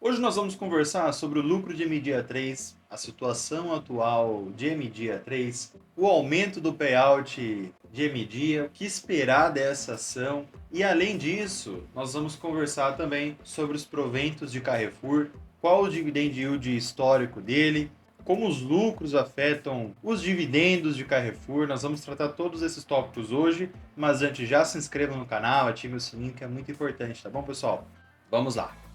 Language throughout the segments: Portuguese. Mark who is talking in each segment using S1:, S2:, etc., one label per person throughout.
S1: Hoje nós vamos conversar sobre o lucro de MDA3, a situação atual de MDA3, o aumento do payout de MDA, o que esperar dessa ação e, além disso, nós vamos conversar também sobre os proventos de Carrefour, qual o dividend yield histórico dele, como os lucros afetam os dividendos de Carrefour. Nós vamos tratar todos esses tópicos hoje, mas antes já se inscreva no canal, ative o sininho que é muito importante, tá bom, pessoal? Vamos lá!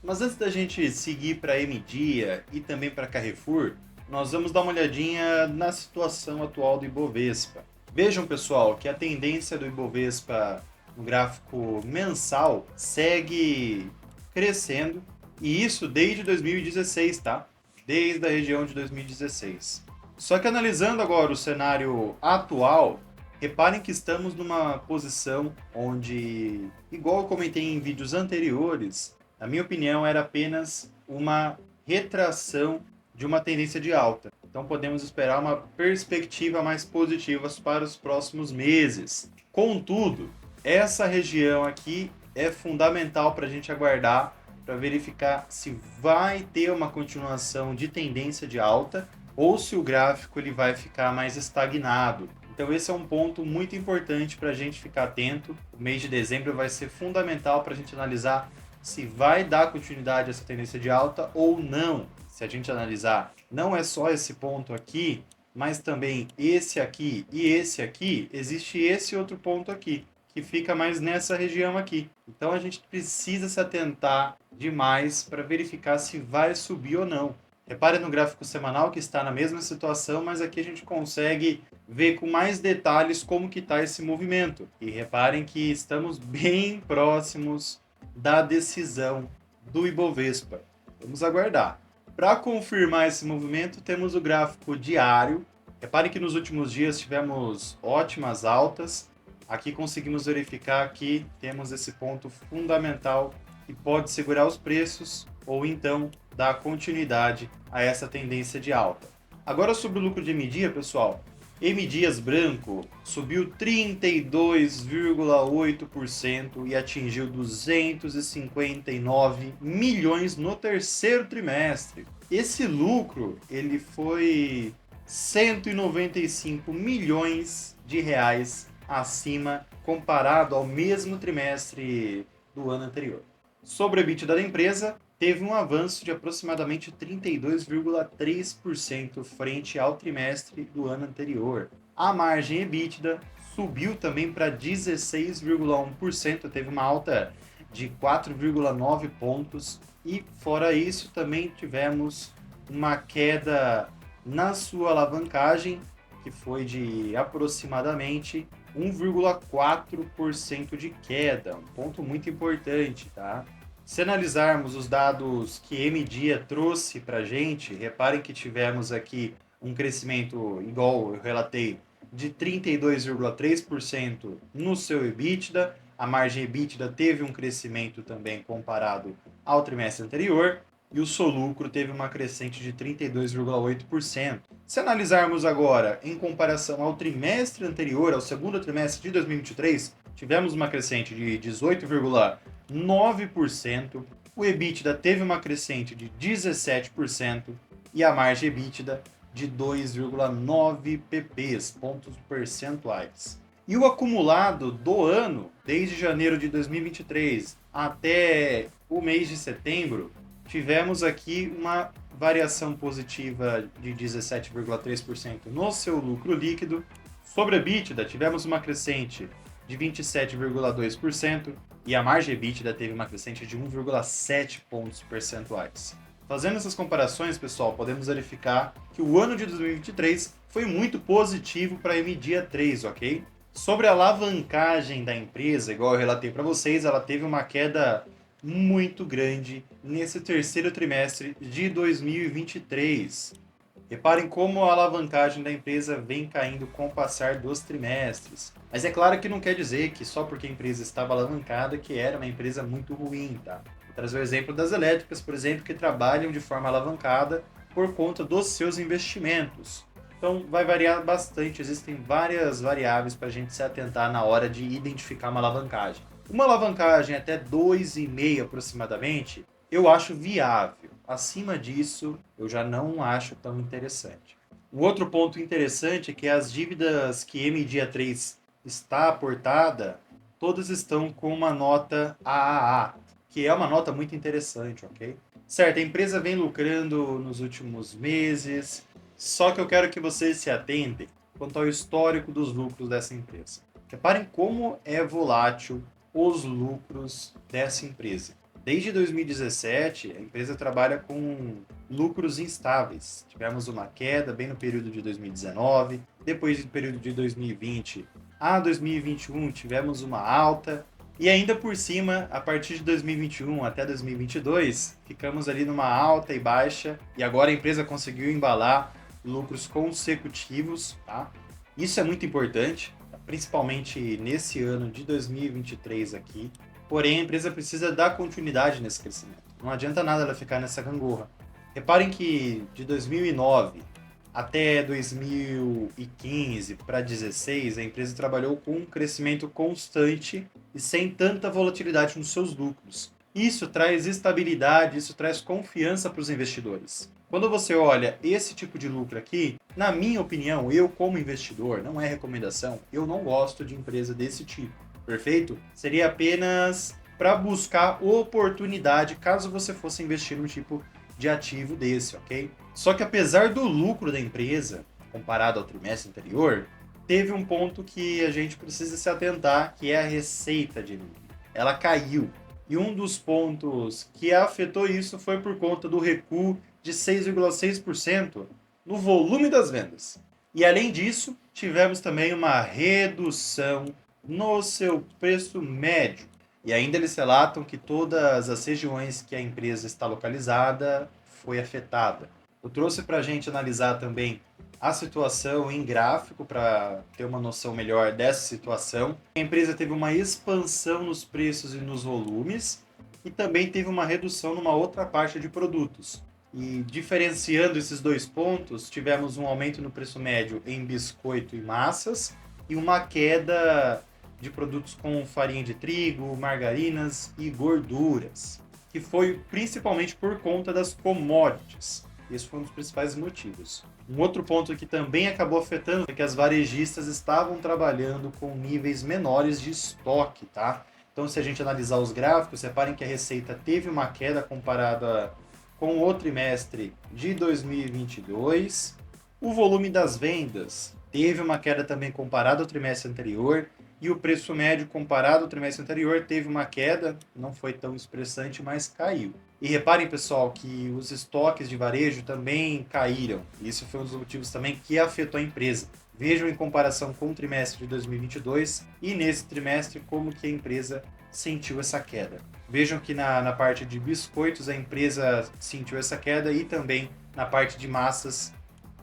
S1: Mas antes da gente seguir para MDA e também para Carrefour, nós vamos dar uma olhadinha na situação atual do Ibovespa. Vejam, pessoal, que a tendência do Ibovespa no gráfico mensal segue crescendo, e isso desde 2016, tá? Desde a região de 2016. Só que analisando agora o cenário atual, reparem que estamos numa posição onde, igual eu comentei em vídeos anteriores, na minha opinião, era apenas uma retração de uma tendência de alta. Então podemos esperar uma perspectiva mais positiva para os próximos meses. Contudo, essa região aqui é fundamental para a gente aguardar, para verificar se vai ter uma continuação de tendência de alta ou se o gráfico ele vai ficar mais estagnado. Então esse é um ponto muito importante para a gente ficar atento. O mês de dezembro vai ser fundamental para a gente analisar se vai dar continuidade a essa tendência de alta ou não. Se a gente analisar, não é só esse ponto aqui, mas também esse aqui e esse aqui, existe esse outro ponto aqui, que fica mais nessa região aqui. Então a gente precisa se atentar demais para verificar se vai subir ou não. Repare no gráfico semanal que está na mesma situação, mas aqui a gente consegue ver com mais detalhes como que está esse movimento. E reparem que estamos bem próximos da decisão do Ibovespa. Vamos aguardar. Para confirmar esse movimento, temos o gráfico diário. Repare que nos últimos dias tivemos ótimas altas. Aqui conseguimos verificar que temos esse ponto fundamental que pode segurar os preços ou então dar continuidade a essa tendência de alta. Agora sobre o lucro de MDA, pessoal. M Dias Branco subiu 32,8% e atingiu 259 milhões no terceiro trimestre. Esse lucro ele foi 195 milhões de reais acima comparado ao mesmo trimestre do ano anterior. Sobre a EBITDA da empresa, teve um avanço de aproximadamente 32,3% frente ao trimestre do ano anterior. A margem EBITDA subiu também para 16,1%, teve uma alta de 4,9 pontos. E fora isso, também tivemos uma queda na sua alavancagem, que foi de aproximadamente 1,4% de queda, um ponto muito importante, tá? Se analisarmos os dados que MDA trouxe para a gente, reparem que tivemos aqui um crescimento, igual eu relatei, de 32,3% no seu EBITDA. A margem EBITDA teve um crescimento também comparado ao trimestre anterior e o seu lucro teve uma crescente de 32,8%. Se analisarmos agora em comparação ao trimestre anterior, ao segundo trimestre de 2023, tivemos uma crescente de 18,9%, o EBITDA teve uma crescente de 17% e a margem EBITDA de 2,9 pps, pontos percentuais. E o acumulado do ano, desde janeiro de 2023 até o mês de setembro, tivemos aqui uma variação positiva de 17,3% no seu lucro líquido. Sobre a EBITDA, tivemos uma crescente de 27,2% e a margem EBITDA teve uma crescente de 1,7 pontos percentuais. Fazendo essas comparações, pessoal, podemos verificar que o ano de 2023 foi muito positivo para a MDA3, ok? Sobre a alavancagem da empresa, igual eu relatei para vocês, ela teve uma queda muito grande nesse terceiro trimestre de 2023. Reparem como a alavancagem da empresa vem caindo com o passar dos trimestres. Mas é claro que não quer dizer que só porque a empresa estava alavancada que era uma empresa muito ruim, tá? Vou trazer o exemplo das elétricas, por exemplo, que trabalham de forma alavancada por conta dos seus investimentos. Então vai variar bastante, existem várias variáveis para a gente se atentar na hora de identificar uma alavancagem. Uma alavancagem até 2,5 aproximadamente eu acho viável. Acima disso, eu já não acho tão interessante. Um outro ponto interessante é que as dívidas que M Dia 3 está aportada, todas estão com uma nota AAA, que é uma nota muito interessante, ok? Certo, a empresa vem lucrando nos últimos meses, só que eu quero que vocês se atentem quanto ao histórico dos lucros dessa empresa. Reparem como é volátil os lucros dessa empresa. Desde 2017, a empresa trabalha com lucros instáveis. Tivemos uma queda bem no período de 2019, depois do período de 2020 a 2021 tivemos uma alta, e ainda por cima, a partir de 2021 até 2022, ficamos ali numa alta e baixa, e agora a empresa conseguiu embalar lucros consecutivos, tá? Isso é muito importante, principalmente nesse ano de 2023 aqui. Porém, a empresa precisa dar continuidade nesse crescimento. Não adianta nada ela ficar nessa gangorra. Reparem que de 2009 até 2015 para 2016, a empresa trabalhou com um crescimento constante e sem tanta volatilidade nos seus lucros. Isso traz estabilidade, isso traz confiança para os investidores. Quando você olha esse tipo de lucro aqui, na minha opinião, eu como investidor, não é recomendação, eu não gosto de empresa desse tipo, perfeito? Seria apenas para buscar oportunidade caso você fosse investir num tipo de ativo desse, ok? Só que apesar do lucro da empresa, comparado ao trimestre anterior, teve um ponto que a gente precisa se atentar, que é a receita de lucro. Ela caiu. E um dos pontos que afetou isso foi por conta do recuo de 6,6% no volume das vendas. E além disso, tivemos também uma redução no seu preço médio. E ainda eles relatam que todas as regiões que a empresa está localizada foi afetada. Eu trouxe para a gente analisar também a situação em gráfico para ter uma noção melhor dessa situação. A empresa teve uma expansão nos preços e nos volumes e também teve uma redução numa outra parte de produtos. E diferenciando esses dois pontos, tivemos um aumento no preço médio em biscoito e massas e uma queda de produtos com farinha de trigo, margarinas e gorduras, que foi principalmente por conta das commodities. Esse foi um dos principais motivos. Um outro ponto que também acabou afetando é que as varejistas estavam trabalhando com níveis menores de estoque, tá? Então, se a gente analisar os gráficos, reparem que a receita teve uma queda comparada com o trimestre de 2022. O volume das vendas teve uma queda também comparado ao trimestre anterior. E o preço médio comparado ao trimestre anterior teve uma queda, não foi tão expressante, mas caiu. E reparem, pessoal, que os estoques de varejo também caíram. Isso foi um dos motivos também que afetou a empresa. Vejam em comparação com o trimestre de 2022 e nesse trimestre como que a empresa sentiu essa queda. Vejam que na parte de biscoitos a empresa sentiu essa queda e também na parte de massas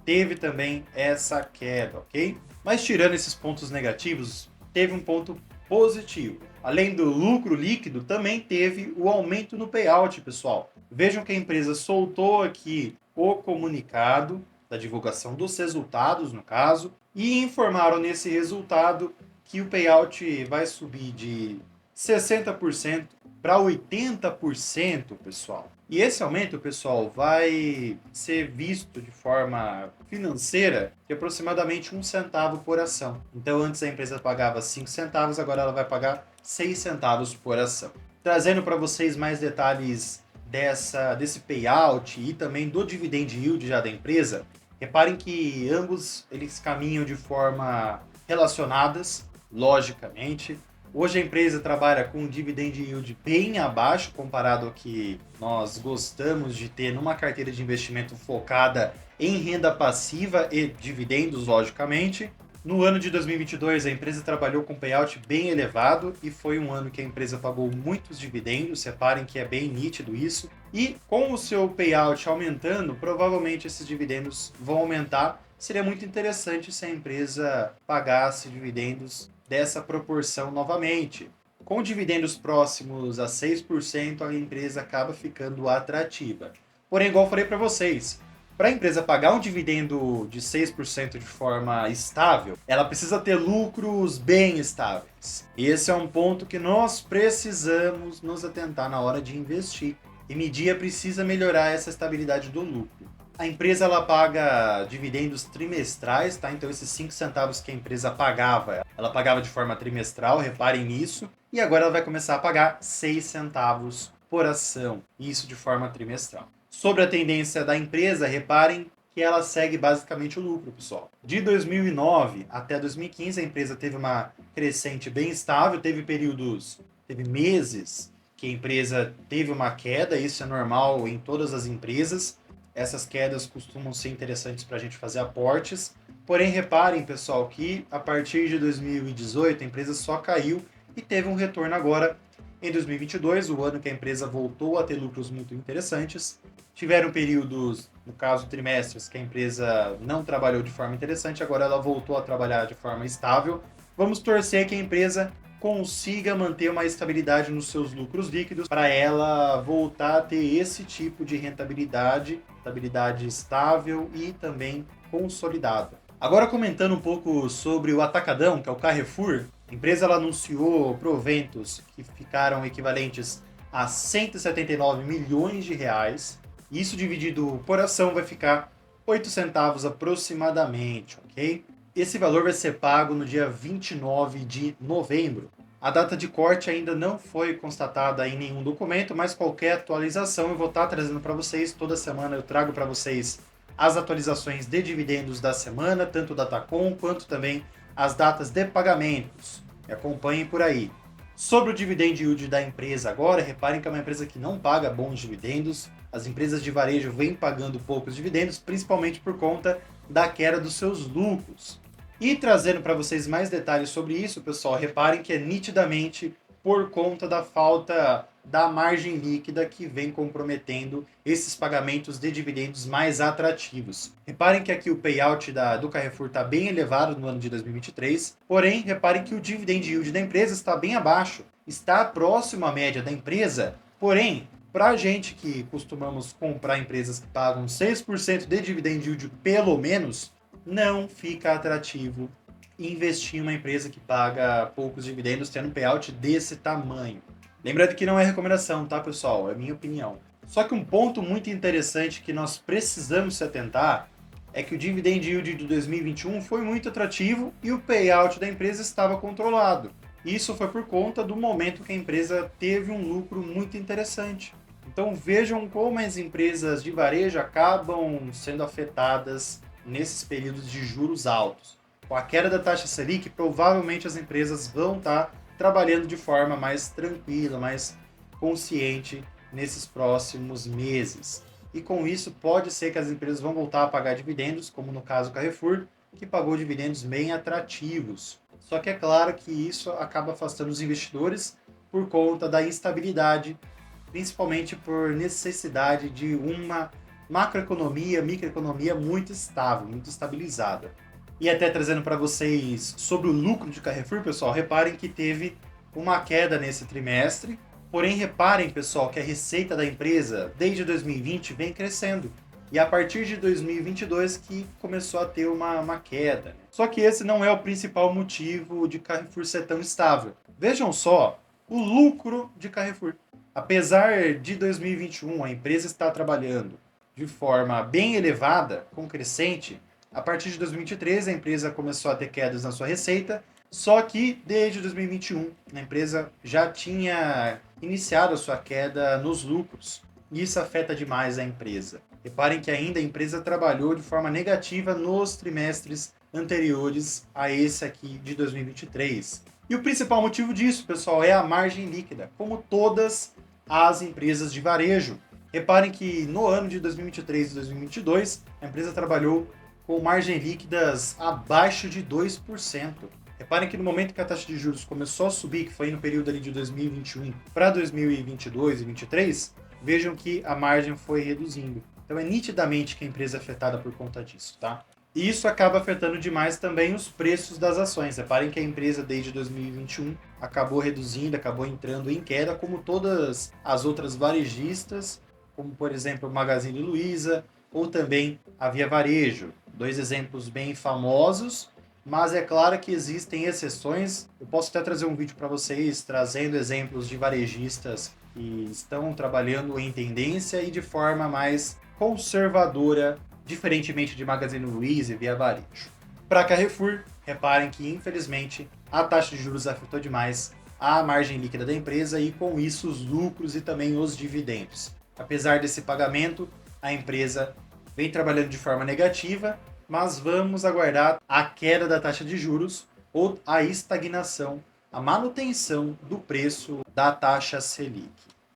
S1: teve também essa queda, ok? Mas tirando esses pontos negativos, teve um ponto positivo. Além do lucro líquido, também teve o aumento no payout, pessoal. Vejam que a empresa soltou aqui o comunicado da divulgação dos resultados, no caso, e informaram nesse resultado que o payout vai subir de 60% para 80%, pessoal. E esse aumento, pessoal, vai ser visto de forma financeira de aproximadamente 1 centavo por ação. Então, antes a empresa pagava 5 centavos, agora ela vai pagar 6 centavos por ação. Trazendo para vocês mais detalhes desse payout e também do dividend yield já da empresa, reparem que ambos eles caminham de forma relacionadas, logicamente. Hoje a empresa trabalha com um dividend yield bem abaixo comparado ao que nós gostamos de ter numa carteira de investimento focada em renda passiva e dividendos, logicamente. No ano de 2022, a empresa trabalhou com payout bem elevado e foi um ano que a empresa pagou muitos dividendos, reparem que é bem nítido isso. E com o seu payout aumentando, provavelmente esses dividendos vão aumentar. Seria muito interessante se a empresa pagasse dividendos dessa proporção novamente. Com dividendos próximos a 6%, a empresa acaba ficando atrativa. Porém, igual eu falei para vocês, para a empresa pagar um dividendo de 6% de forma estável, ela precisa ter lucros bem estáveis. Esse é um ponto que nós precisamos nos atentar na hora de investir. M-Dia precisa melhorar essa estabilidade do lucro. A empresa ela paga dividendos trimestrais, tá? Então esses 5 centavos que a empresa pagava, ela pagava de forma trimestral, reparem nisso, e agora ela vai começar a pagar 6 centavos por ação, isso de forma trimestral. Sobre a tendência da empresa, reparem que ela segue basicamente o lucro, pessoal. De 2009 até 2015, a empresa teve uma crescente bem estável, teve meses que a empresa teve uma queda, isso é normal em todas as empresas. Essas quedas costumam ser interessantes para a gente fazer aportes. Porém, reparem, pessoal, que a partir de 2018 a empresa só caiu e teve um retorno agora em 2022, o ano que a empresa voltou a ter lucros muito interessantes. Tiveram períodos, no caso trimestres, que a empresa não trabalhou de forma interessante, agora ela voltou a trabalhar de forma estável. Vamos torcer que a empresa consiga manter uma estabilidade nos seus lucros líquidos para ela voltar a ter esse tipo de rentabilidade, estabilidade estável e também consolidada. Agora comentando um pouco sobre o Atacadão, que é o Carrefour, a empresa ela anunciou proventos que ficaram equivalentes a 179 milhões de reais. Isso dividido por ação vai ficar 8 centavos aproximadamente, ok? Esse valor vai ser pago no dia 29 de novembro. A data de corte ainda não foi constatada em nenhum documento, mas qualquer atualização eu vou estar trazendo para vocês. Toda semana eu trago para vocês as atualizações de dividendos da semana, tanto da Tacom quanto também as datas de pagamentos. Me acompanhem por aí. Sobre o dividend yield da empresa agora, reparem que é uma empresa que não paga bons dividendos. As empresas de varejo vêm pagando poucos dividendos, principalmente por conta da queda dos seus lucros. E trazendo para vocês mais detalhes sobre isso, pessoal, reparem que é nitidamente por conta da falta da margem líquida que vem comprometendo esses pagamentos de dividendos mais atrativos. Reparem que aqui o payout do Carrefour está bem elevado no ano de 2023, porém, reparem que o dividend yield da empresa está bem abaixo, está próximo à média da empresa, porém, para a gente que costumamos comprar empresas que pagam 6% de dividend yield pelo menos, não fica atrativo investir em uma empresa que paga poucos dividendos tendo um payout desse tamanho. Lembrando que não é recomendação, tá, pessoal? É minha opinião. Só que um ponto muito interessante que nós precisamos se atentar é que o dividend yield de 2021 foi muito atrativo e o payout da empresa estava controlado. Isso foi por conta do momento que a empresa teve um lucro muito interessante. Então vejam como as empresas de varejo acabam sendo afetadas nesses períodos de juros altos. Com a queda da taxa Selic, provavelmente as empresas vão estar trabalhando de forma mais tranquila, mais consciente nesses próximos meses. E com isso, pode ser que as empresas vão voltar a pagar dividendos, como no caso do Carrefour, que pagou dividendos bem atrativos. Só que é claro que isso acaba afastando os investidores por conta da instabilidade, principalmente por necessidade de uma macroeconomia, microeconomia muito estável, muito estabilizada. E até trazendo para vocês sobre o lucro de Carrefour, pessoal, reparem que teve uma queda nesse trimestre, porém reparem, pessoal, que a receita da empresa desde 2020 vem crescendo. E a partir de 2022 que começou a ter uma queda. Só que esse não é o principal motivo de Carrefour ser tão estável. Vejam só o lucro de Carrefour. Apesar de 2021 a empresa estar trabalhando de forma bem elevada, com crescente, a partir de 2023 a empresa começou a ter quedas na sua receita, só que desde 2021 a empresa já tinha iniciado a sua queda nos lucros. E isso afeta demais a empresa. Reparem que ainda a empresa trabalhou de forma negativa nos trimestres anteriores a esse aqui de 2023. E o principal motivo disso, pessoal, é a margem líquida, como todas as empresas de varejo. Reparem que no ano de 2023 e 2022, a empresa trabalhou com margens líquidas abaixo de 2%. Reparem que no momento que a taxa de juros começou a subir, que foi no período ali de 2021 para 2022 e 2023, vejam que a margem foi reduzindo. Então é nitidamente que a empresa é afetada por conta disso, tá? E isso acaba afetando demais também os preços das ações. Reparem que a empresa desde 2021 acabou reduzindo, acabou entrando em queda, como todas as outras varejistas, como por exemplo o Magazine Luiza ou também a Via Varejo. Dois exemplos bem famosos, mas é claro que existem exceções. Eu posso até trazer um vídeo para vocês trazendo exemplos de varejistas que estão trabalhando em tendência e de forma mais conservadora, diferentemente de Magazine Luiza e Via Varejo. Para Carrefour, reparem que, infelizmente, a taxa de juros afetou demais a margem líquida da empresa e, com isso, os lucros e também os dividendos. Apesar desse pagamento, a empresa vem trabalhando de forma negativa, mas vamos aguardar a queda da taxa de juros ou a estagnação, a manutenção do preço da taxa Selic.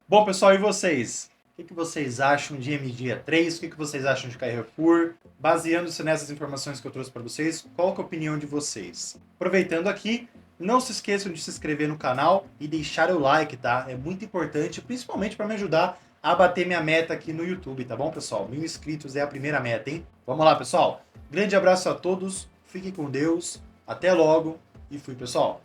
S1: Bom, pessoal, e vocês? O que vocês acham de MDIA 3? O que vocês acham de Carrefour? Baseando-se nessas informações que eu trouxe para vocês, qual que é a opinião de vocês? Aproveitando aqui, não se esqueçam de se inscrever no canal e deixar o like, tá? É muito importante, principalmente para me ajudar a bater minha meta aqui no YouTube, tá bom, pessoal? 1000 inscritos é a primeira meta, hein? Vamos lá, pessoal. Grande abraço a todos, fiquem com Deus, até logo e fui, pessoal.